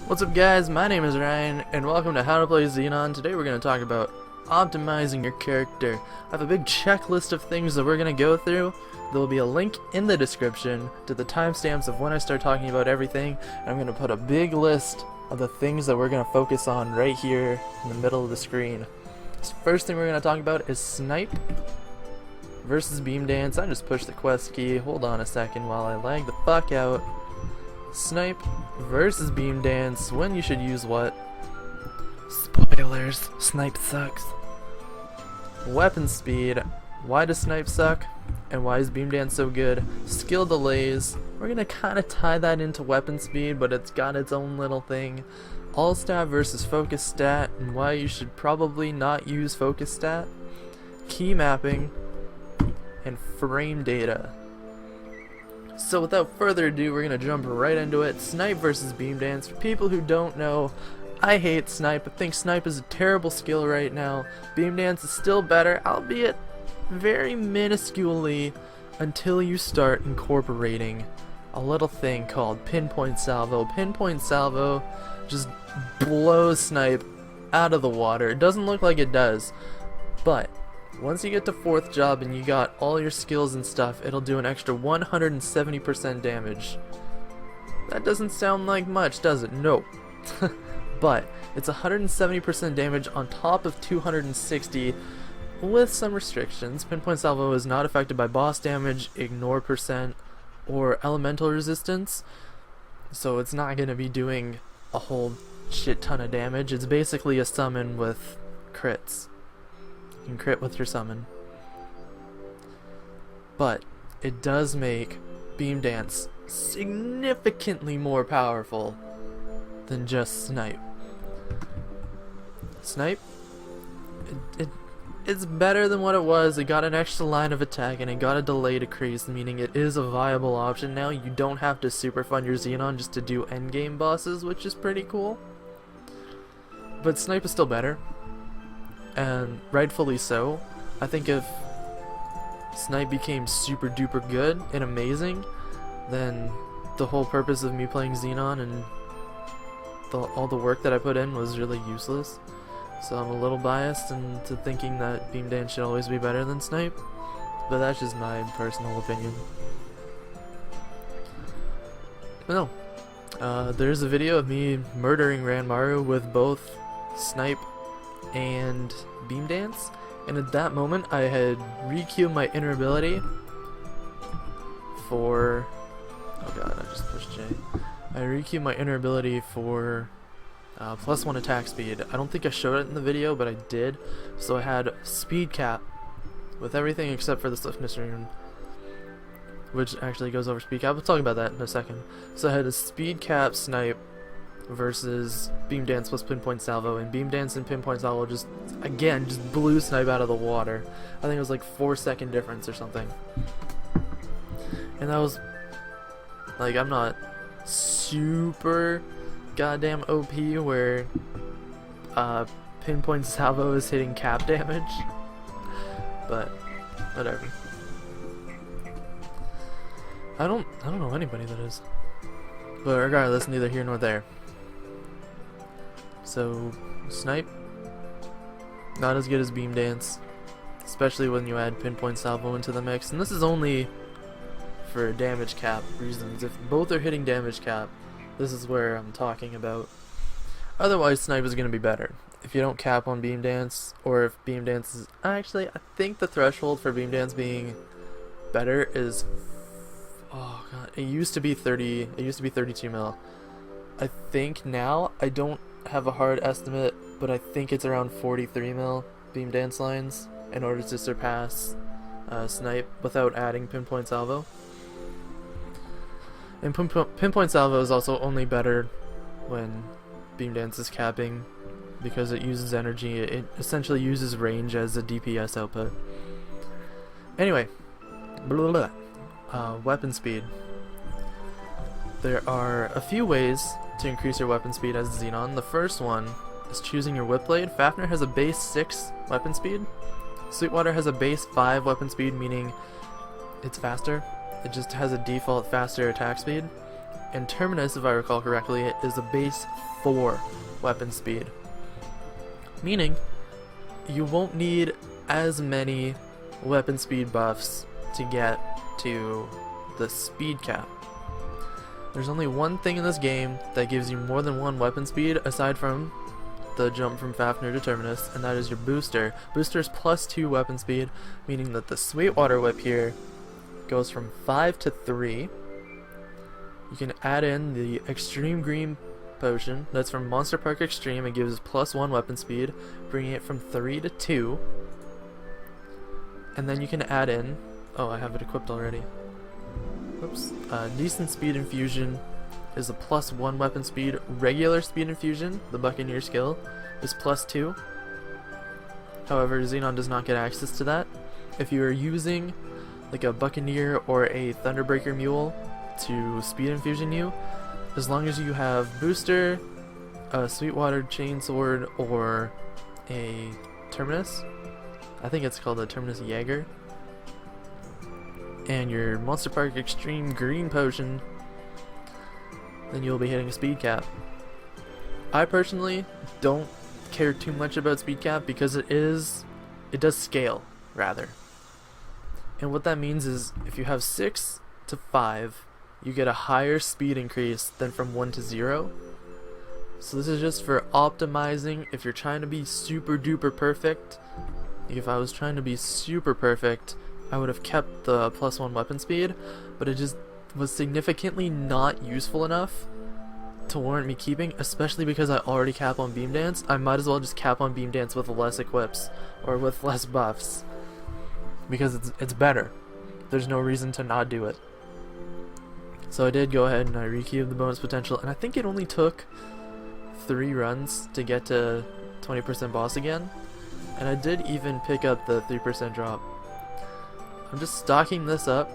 What's up guys, my name is Ryan, and welcome to How to Play Xenon. Today we're going to talk about optimizing your character. I have a big checklist of things that we're going to go through. There will be a link in the description to the timestamps of when I start talking about everything, and I'm going to put a big list of the things that we're going to focus on right here in the middle of the screen. So first thing we're going to talk about is Snipe versus Beam Dance. I just pushed the quest key, hold on a second while I lag the fuck out. Snipe versus Beam Dance, when you should use what? Spoilers, Snipe sucks. Weapon speed, why does Snipe suck? And why is Beam Dance so good? Skill delays, we're gonna kinda tie that into weapon speed, but it's got its own little thing. AllStat versus Focus Stat, and why you should probably not use Focus Stat. Key mapping, and frame data. So without further ado, we're gonna jump right into it. Snipe versus Beam Dance. For people who don't know, I hate Snipe. I think Snipe is a terrible skill right now. Beam Dance is still better, albeit very minusculely, until you start incorporating a little thing called Pinpoint Salvo. Pinpoint Salvo just blows Snipe out of the water. It doesn't look like it does, but once you get to 4th job and you got all your skills and stuff, it'll do an extra 170% damage. That doesn't sound like much, does it? No. But it's 170% damage on top of 260 with some restrictions. Pinpoint Salvo is not affected by boss damage, ignore percent, or elemental resistance, so it's not going to be doing a whole shit ton of damage. It's basically a summon with crits. You can crit with your summon. But it does make Beam Dance significantly more powerful than just Snipe. Snipe, it's better than what it was. It got an extra line of attack and it got a delay decrease, meaning it is a viable option now. You don't have to super fund your Xenon just to do endgame bosses, which is pretty cool. But Snipe is still better, and rightfully so. I think if Snipe became super duper good and amazing, then the whole purpose of me playing Xenon and all the work that I put in was really useless. So I'm a little biased into thinking that Beam Dance should always be better than Snipe, but that's just my personal opinion. But no, there's a video of me murdering Ranmaru with both Snipe and Beam Dance, and at that moment I had re-queued my inner ability for, oh god, I just pushed J. I re-queued my inner ability for +1 attack speed. I don't think I showed it in the video, but I did. So I had speed cap with everything except for the swiftness rune, which actually goes over speed cap. We'll talk about that in a second. So I had a speed cap Snipe versus Beam Dance plus Pinpoint Salvo, and Beam Dance and Pinpoint Salvo just blew Snipe out of the water. I think it was like 4-second difference or something. And that was, like, I'm not super goddamn OP where Pinpoint Salvo is hitting cap damage, but whatever. I don't know anybody that is, but regardless, neither here nor there. So Snipe, not as good as Beam Dance, especially when you add Pinpoint Salvo into the mix, and this is only for damage cap reasons. If both are hitting damage cap, this is where I'm talking about. Otherwise, Snipe is going to be better. If you don't cap on Beam Dance, or if Beam Dance is... Actually, I think the threshold for Beam Dance being better is... Oh god, it used to be 30... It used to be 32 mil. I think now, I don't have a hard estimate, but I think it's around 43 mil Beam Dance lines in order to surpass Snipe without adding Pinpoint Salvo. And Pinpoint Salvo is also only better when Beam Dance is capping, because it uses energy. It essentially uses range as a DPS output. Anyway, weapon speed. There are a few ways to increase your weapon speed as Xenon. The first one is choosing your whip blade. Fafnir has a base 6 weapon speed. Sweetwater has a base 5 weapon speed, meaning it's faster. It just has a default faster attack speed. and Terminus, if I recall correctly, is a base 4 weapon speed. Meaning, you won't need as many weapon speed buffs to get to the speed cap. There's only one thing in this game that gives you more than one weapon speed aside from the jump from Fafnir to Terminus, and that is your booster. Booster is +2 weapon speed, meaning that the Sweetwater Whip here goes from 5 to 3. You can add in the Extreme Green Potion, that's from Monster Park Extreme. It gives +1 weapon speed, bringing it from 3 to 2. And then you can add in, oh, I have it equipped already. Oops. Decent Speed Infusion is a +1 weapon speed. Regular Speed Infusion, the Buccaneer skill, is +2. However, Xenon does not get access to that. If you are using like a Buccaneer or a Thunderbreaker Mule to Speed Infusion you, as long as you have Booster, a Sweetwater Chainsword, or a Terminus, I think it's called a Terminus Jaeger, and your Monster Park Extreme Green Potion, then you'll be hitting a speed cap. I personally don't care too much about speed cap because it does scale, rather. And what that means is if you have 6 to 5, you get a higher speed increase than from 1 to 0. So this is just for optimizing if you're trying to be super duper perfect. If I was trying to be super perfect, I would have kept the +1 weapon speed, but it just was significantly not useful enough to warrant me keeping, especially because I already cap on Beam Dance. I might as well just cap on Beam Dance with less equips, or with less buffs, because it's better. There's no reason to not do it. So I did go ahead and I re-queued the bonus potential, and I think it only took 3 runs to get to 20% boss again, and I did even pick up the 3% drop. I'm just stocking this up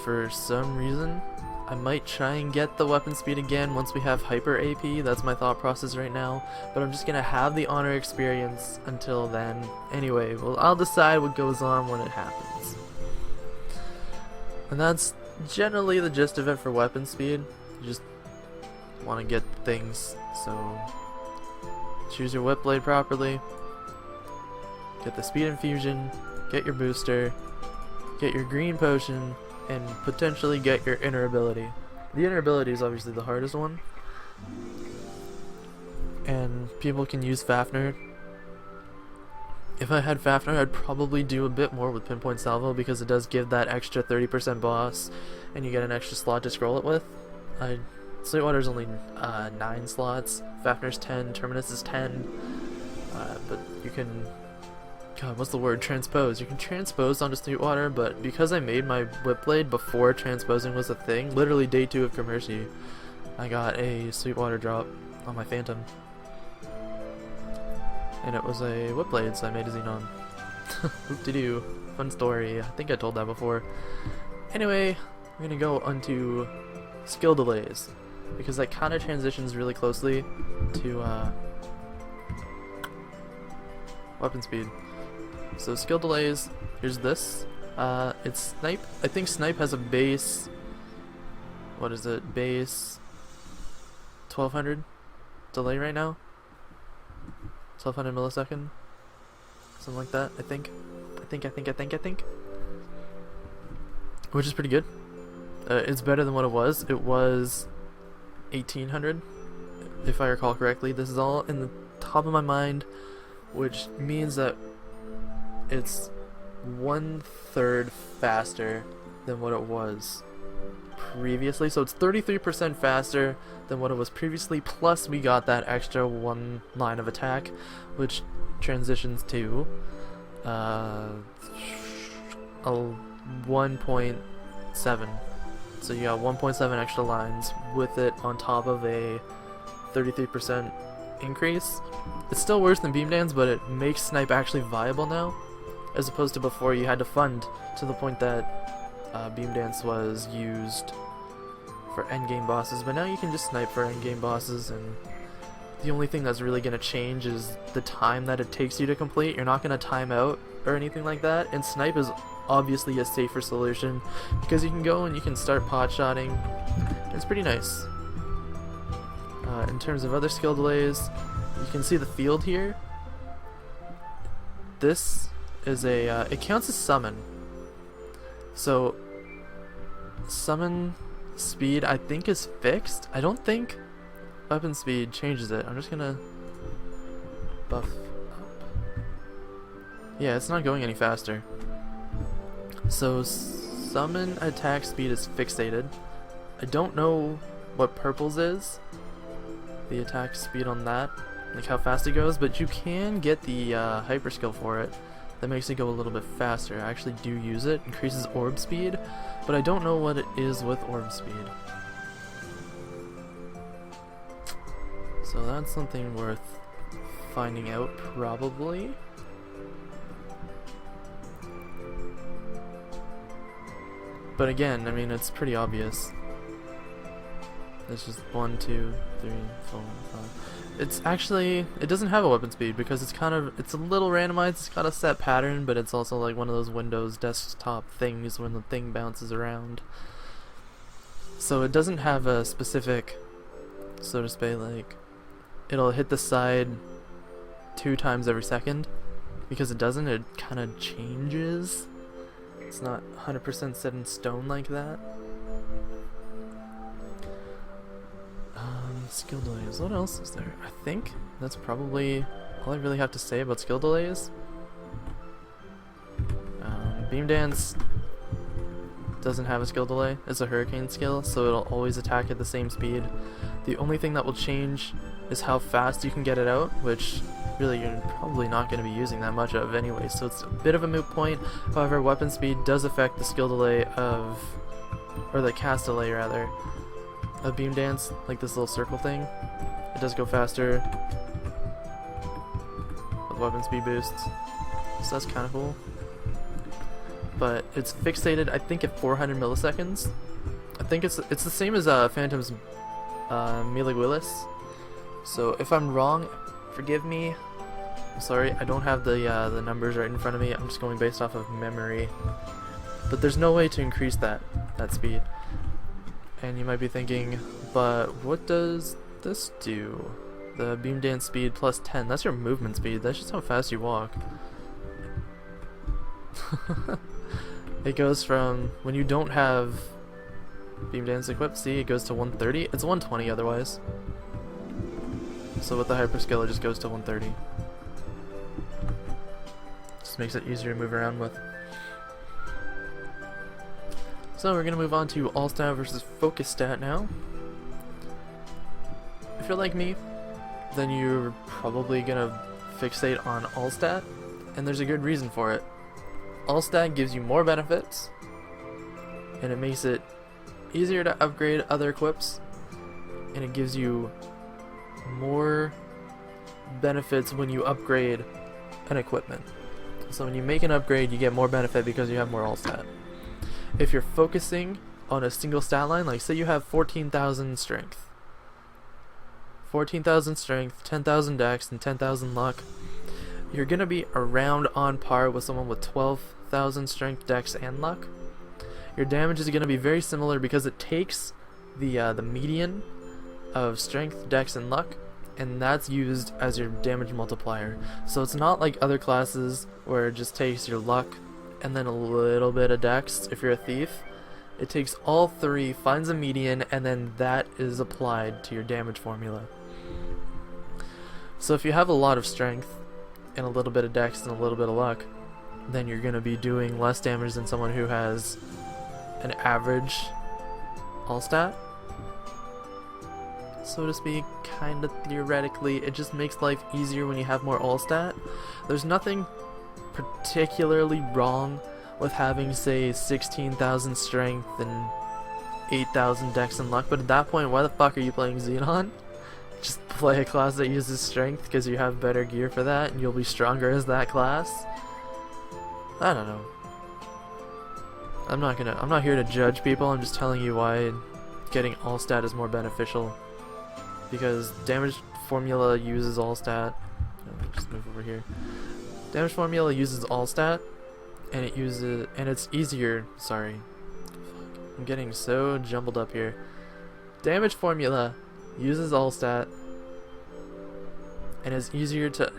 for some reason. I might try and get the weapon speed again once we have hyper AP, that's my thought process right now, but I'm just gonna have the honor experience until then. Anyway, well, I'll decide what goes on when it happens. And that's generally the gist of it for weapon speed. You just want to get things, so choose your whip blade properly, get the speed infusion, get your booster, get your green potion, and potentially get your inner ability. The inner ability is obviously the hardest one, and people can use Fafnir. If I had Fafnir, I'd probably do a bit more with Pinpoint Salvo because it does give that extra 30% boss, and you get an extra slot to scroll it with. Sweetwater's only 9 slots, Fafnir's 10, Terminus is 10, but you can, God, what's the word? Transpose. You can transpose onto Sweetwater, but because I made my whip blade before transposing was a thing, literally day 2 of Commercy, I got a Sweetwater drop on my Phantom. And it was a whip blade, so I made a Xenon. Oop-de-doo. Fun story. I think I told that before. Anyway, we're gonna go onto skill delays, because that kind of transitions really closely to weapon speed. So skill delays, here's this. It's Snipe. I think Snipe has a base, what is it, base 1200 delay right now? 1200 millisecond? Something like that, I think. I think. Which is pretty good. It's better than what it was. It was 1800, if I recall correctly. This is all in the top of my mind, which means that it's 1/3 faster than what it was previously. So it's 33% faster than what it was previously, plus we got that extra 1 line of attack, which transitions to a 1.7. So you got 1.7 extra lines with it on top of a 33% increase. It's still worse than Beam Dance, but it makes Snipe actually viable now, as opposed to before you had to fund to the point that Beam Dance was used for endgame bosses, but now you can just snipe for endgame bosses, and the only thing that's really going to change is the time that it takes you to complete. You're not going to time out or anything like that, and Snipe is obviously a safer solution because you can go and you can start pot shotting. It's pretty nice. In terms of other skill delays, you can see the field here. This is a, it counts as summon. So, summon speed I think is fixed. I don't think weapon speed changes it. I'm just gonna buff up. Yeah, it's not going any faster. So, summon attack speed is fixated. I don't know what purple's is, the attack speed on that, like how fast it goes, but you can get the hyper skill for it that makes it go a little bit faster. I actually do use it, increases orb speed, but I don't know what it is with orb speed. So that's something worth finding out probably. But again, I mean, it's pretty obvious. It's just 1, 2, 3, 4, 5. It's actually, it doesn't have a weapon speed because it's kind of, it's a little randomized. It's got a set pattern, but it's also like one of those Windows desktop things when the thing bounces around. So it doesn't have a specific, so to speak, like, it'll hit the side 2 times every second. Because it doesn't, it kind of changes. It's not 100% set in stone like that. Skill delays. What else is there? I think that's probably all I really have to say about skill delays. Beam Dance doesn't have a skill delay. It's a hurricane skill, so it'll always attack at the same speed. The only thing that will change is how fast you can get it out, which really you're probably not going to be using that much of anyway, so it's a bit of a moot point. However, weapon speed does affect the skill delay of, or the cast delay rather, of Beam Dance, like this little circle thing. It does go faster with weapon speed boosts, so that's kind of cool. But it's fixated, I think, at 400 milliseconds. I think it's the same as Phantom's Melee Willis. So if I'm wrong, forgive me. I'm sorry, I don't have the numbers right in front of me. I'm just going based off of memory. But there's no way to increase that speed. And you might be thinking, but what does this do? The Beam Dance speed plus 10, that's your movement speed, that's just how fast you walk. It goes from, when you don't have Beam Dance equipped, see, it goes to 130, it's 120 otherwise. So with the hyper skill it just goes to 130. Just makes it easier to move around with. So we're going to move on to AllStat versus Focus Stat now. If you're like me, then you're probably going to fixate on AllStat, and there's a good reason for it. AllStat gives you more benefits, and it makes it easier to upgrade other equips, and it gives you more benefits when you upgrade an equipment. So when you make an upgrade, you get more benefit because you have more AllStat. If you're focusing on a single stat line, like say you have 14,000 strength, 10,000 dex, and 10,000 luck, you're going to be around on par with someone with 12,000 strength, dex, and luck. Your damage is going to be very similar because it takes the median of strength, dex, and luck, and that's used as your damage multiplier. So it's not like other classes where it just takes your luck and then a little bit of dex if you're a thief. It takes all three, finds a median, and then that is applied to your damage formula. So if you have a lot of strength and a little bit of dex and a little bit of luck, then you're going to be doing less damage than someone who has an average AllStat, so to speak, kind of theoretically. It just makes life easier when you have more AllStat. There's nothing particularly wrong with having, say, 16,000 strength and 8,000 dex and luck, but at that point, why the fuck are you playing Xenon? Just play a class that uses strength because you have better gear for that and you'll be stronger as that class. I don't know. I'm not here to judge people, I'm just telling you why getting AllStat is more beneficial. Because damage formula uses AllStat. Just move over here. Damage formula uses AllStat, and it's easier. Sorry, I'm getting so jumbled up here. Damage formula uses AllStat, and is easier to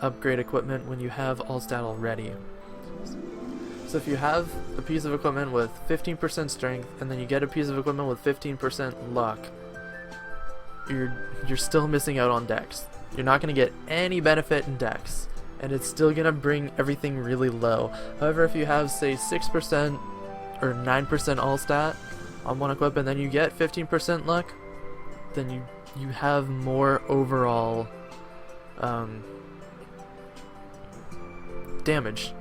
upgrade equipment when you have AllStat already. So if you have a piece of equipment with 15% strength, and then you get a piece of equipment with 15% luck, you're still missing out on dex. You're not going to get any benefit in dex, and it's still going to bring everything really low. However, if you have, say, 6% or 9% AllStat on one equip, and then you get 15% luck, then you have more overall damage.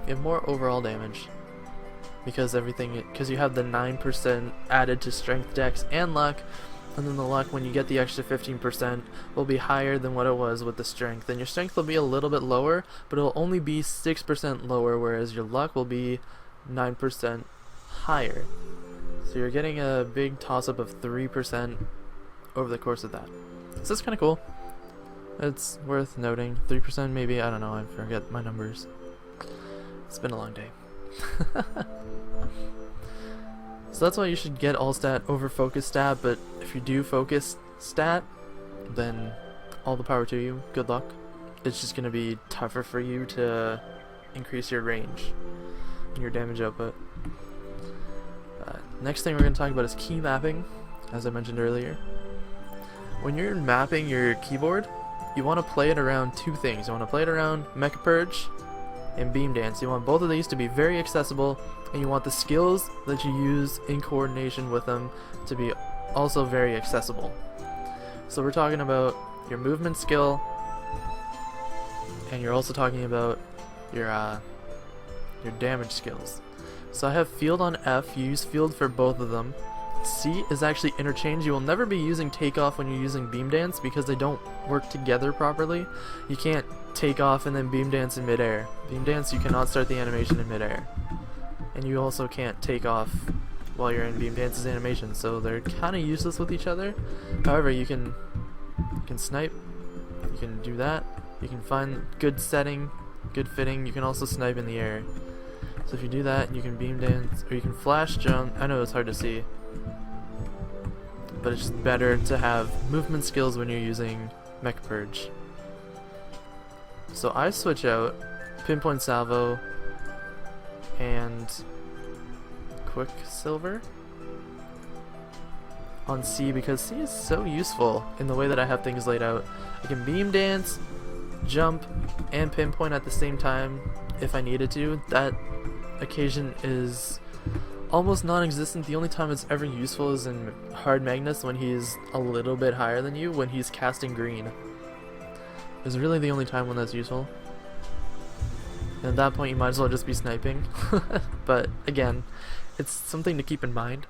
You have more overall damage because you have the 9% added to strength, dex, and luck, and then the luck, when you get the extra 15%, will be higher than what it was with the strength. And your strength will be a little bit lower, but it'll only be 6% lower, whereas your luck will be 9% higher. So you're getting a big toss-up of 3% over the course of that. So that's kind of cool. It's worth noting. 3% maybe, I don't know, I forget my numbers. It's been a long day. So that's why you should get AllStat over Focus Stat, but if you do Focus Stat, then all the power to you, good luck. It's just going to be tougher for you to increase your range and your damage output. Next thing we're going to talk about is key mapping, as I mentioned earlier. When you're mapping your keyboard, you want to play it around two things. You want to play it around Mecha Purge and Beam Dance. You want both of these to be very accessible, and you want the skills that you use in coordination with them to be also very accessible. So we're talking about your movement skill, and you're also talking about your damage skills. So I have field on F. You use field for both of them. C is actually interchange. You will never be using takeoff when you're using beam dance because they don't work together properly. You can't take off and then beam dance in midair. Beam dance, you cannot start the animation in midair. And you also can't take off while you're in beam dance's animation, so they're kind of useless with each other. However, you can snipe, you can do that, you can find good setting, good fitting, you can also snipe in the air. So if you do that, you can beam dance, or you can flash jump. I know it's hard to see, but it's just better to have movement skills when you're using Mecha Purge. So I switch out Pinpoint Salvo and Quicksilver on C because C is so useful in the way that I have things laid out. I can beam dance, jump, and pinpoint at the same time if I needed to. That occasion is almost non-existent. The only time it's ever useful is in Hard Magnus when he's a little bit higher than you, when he's casting green. Is really the only time when that's useful. And at that point you might as well just be sniping. But again, it's something to keep in mind.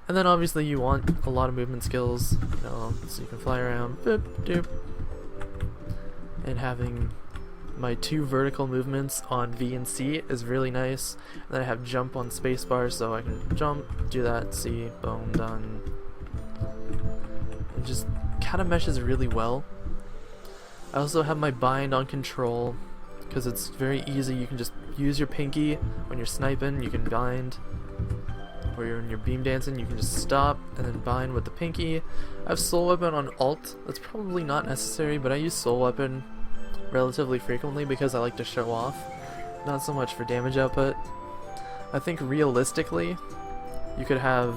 And then obviously you want a lot of movement skills, you know, so you can fly around, boop, doop. And having my 2 vertical movements on V and C is really nice. And then I have jump on spacebar, so I can jump, do that, C, boom, done. It just kind of meshes really well. I also have my bind on control because it's very easy. You can just use your pinky when you're sniping, you can bind. Or when you're beam dancing, you can just stop and then bind with the pinky. I have soul weapon on alt. That's probably not necessary, but I use soul weapon relatively frequently because I like to show off, not so much for damage output. I think realistically you could have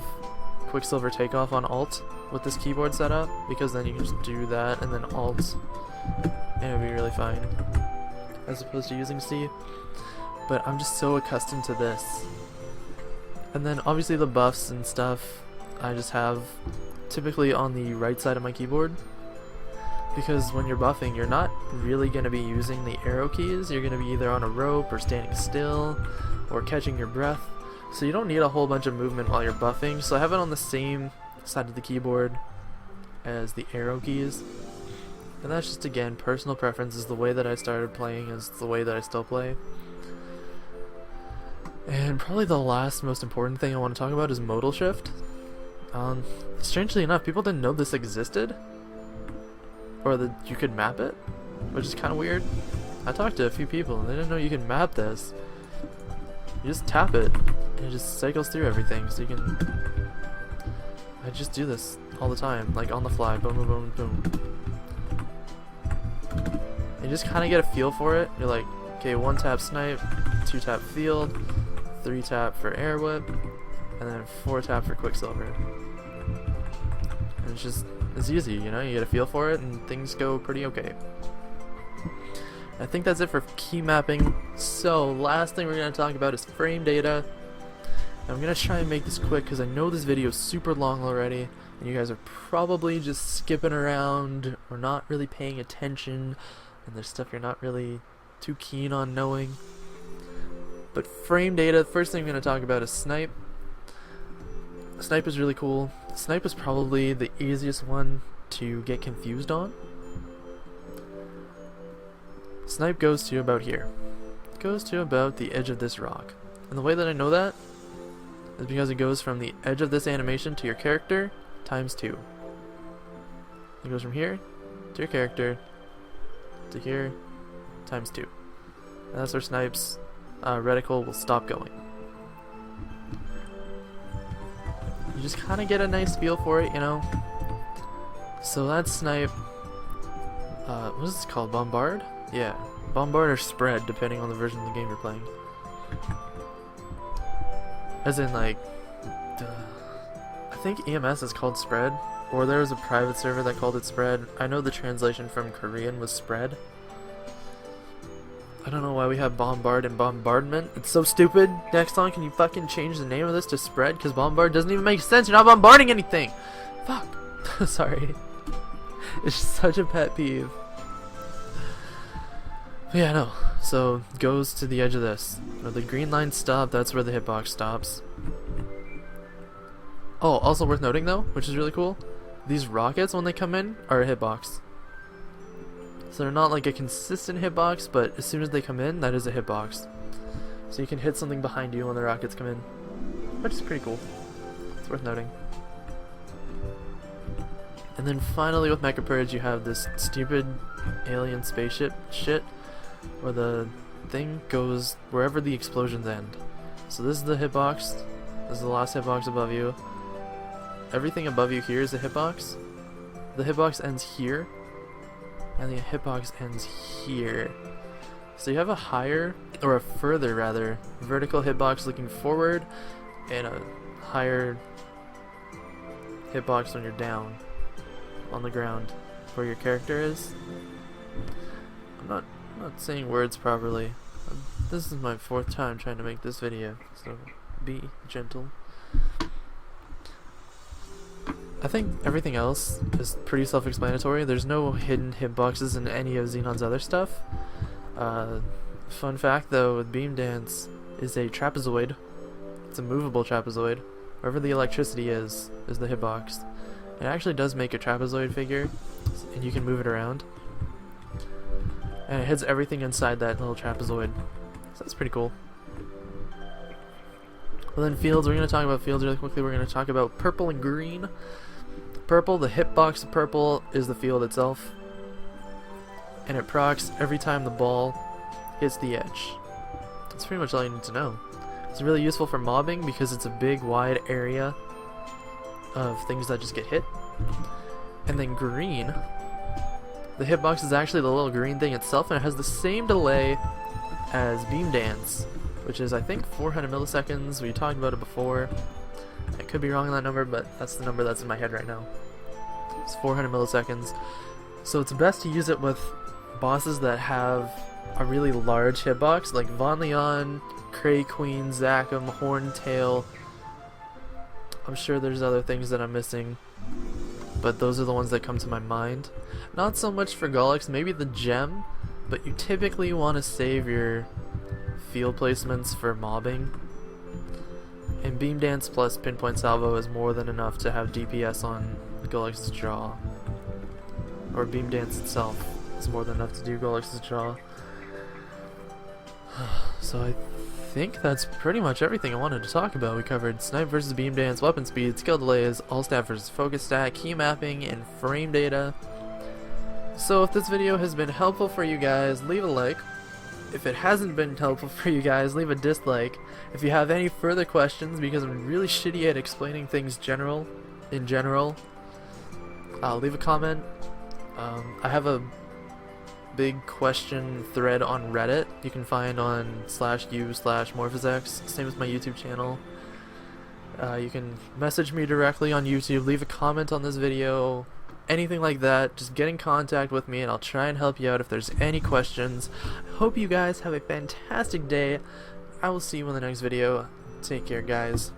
Quicksilver takeoff on alt with this keyboard setup, because then you can just do that and then alt and it would be really fine as opposed to using C. But I'm just so accustomed to this. And then obviously the buffs and stuff I just have typically on the right side of my keyboard, because when you're buffing you're not really going to be using the arrow keys. You're going to be either on a rope or standing still or catching your breath, so you don't need a whole bunch of movement while you're buffing. So I have it on the same side of the keyboard as the arrow keys, and that's just, again, personal preference. Is the way that I started playing, is the way that I still play. And probably the last most important thing I want to talk about is modal shift. Strangely enough, people didn't know this existed, or that you could map it, which is kind of weird. I talked to a few people and they didn't know you can map this. You just tap it and it just cycles through everything, so you can I just do this all the time, like on the fly, boom, boom, boom, boom. You just kind of get a feel for it. You're like, okay, 1 tap snipe, 2 tap field, 3 tap for air whip, and then 4 tap for quicksilver. And it's easy, you know, you get a feel for it and things go pretty okay. I think that's it for key mapping. So last thing we're going to talk about is frame data. I'm going to try and make this quick because I know this video is super long already and you guys are probably just skipping around or not really paying attention, and there's stuff you're not really too keen on knowing. But frame data, first thing I'm going to talk about is Snipe. Snipe is really cool. Snipe is probably the easiest one to get confused on. Snipe goes to about here. It goes to about the edge of this rock. And the way that I know that is because it goes from the edge of this animation to your character times 2. It goes from here to your character to here times 2. And that's where Snipe's reticle will stop going. You just kind of get a nice feel for it, you know. So that's Snipe. What is this called? Bombard? Yeah, bombard or spread, depending on the version of the game you're playing. As in, like, I think EMS is called spread, or there was a private server that called it spread. I know the translation from Korean was spread. I don't know why we have bombard and bombardment. It's so stupid. Next time, can you fucking change the name of this to spread? Because bombard doesn't even make sense. You're not bombarding anything. Fuck. Sorry. It's just such a pet peeve. But yeah, no. So it goes to the edge of this. Where the green line stops, that's where the hitbox stops. Oh, also worth noting though, which is really cool, these rockets when they come in are a hitbox. So they're not like a consistent hitbox, but as soon as they come in, that is a hitbox. So you can hit something behind you when the rockets come in, which is pretty cool. It's worth noting. And then finally with Mecha Purge you have this stupid alien spaceship shit, where the thing goes wherever the explosions end. So this is the hitbox, this is the last hitbox above you. Everything above you here is a hitbox. The hitbox ends here, and the hitbox ends here. So you have a higher, or a further rather, vertical hitbox looking forward, and a higher hitbox when you're down on the ground where your character is. I'm not saying words properly. This is my 4th time trying to make this video, so be gentle. I think everything else is pretty self-explanatory. There's no hidden hitboxes in any of Xenon's other stuff. Fun fact though, with Beam Dance is a trapezoid. It's a movable trapezoid. Wherever the electricity is the hitbox. It actually does make a trapezoid figure, and you can move it around. And it hits everything inside that little trapezoid. So that's pretty cool. Well then fields, we're going to talk about fields really quickly. We're going to talk about purple and green. Purple, the hitbox of purple is the field itself. And it procs every time the ball hits the edge. That's pretty much all you need to know. It's really useful for mobbing because it's a big wide area of things that just get hit. And then green, the hitbox is actually the little green thing itself, and it has the same delay as Beam Dance, which is I think 400 milliseconds. We talked about it before. I could be wrong on that number, but that's the number that's in my head right now. It's 400 milliseconds. So it's best to use it with bosses that have a really large hitbox, like Von Leon, Cray Queen, Zachem, Horntail. I'm sure there's other things that I'm missing, but those are the ones that come to my mind. Not so much for Gollux, maybe the gem, but you typically want to save your field placements for mobbing. And Beam Dance plus Pinpoint Salvo is more than enough to have DPS on Gollux's jaw. Or Beam Dance itself is more than enough to do Gollux's jaw. So I think that's pretty much everything I wanted to talk about. We covered Snipe versus Beam Dance, weapon speed, skill delays, AllStat versus focus stat, key mapping, and frame data. So if this video has been helpful for you guys, leave a like. If it hasn't been helpful for you guys, leave a dislike. If you have any further questions, because I'm really shitty at explaining things general, in general, leave a comment. I have a big question thread on Reddit you can find on /u/MorphosX, same as my YouTube channel. You can message me directly on YouTube, leave a comment on this video, anything like that. Just get in contact with me and I'll try and help you out if there's any questions. I hope you guys have a fantastic day. I will see you in the next video. Take care, guys.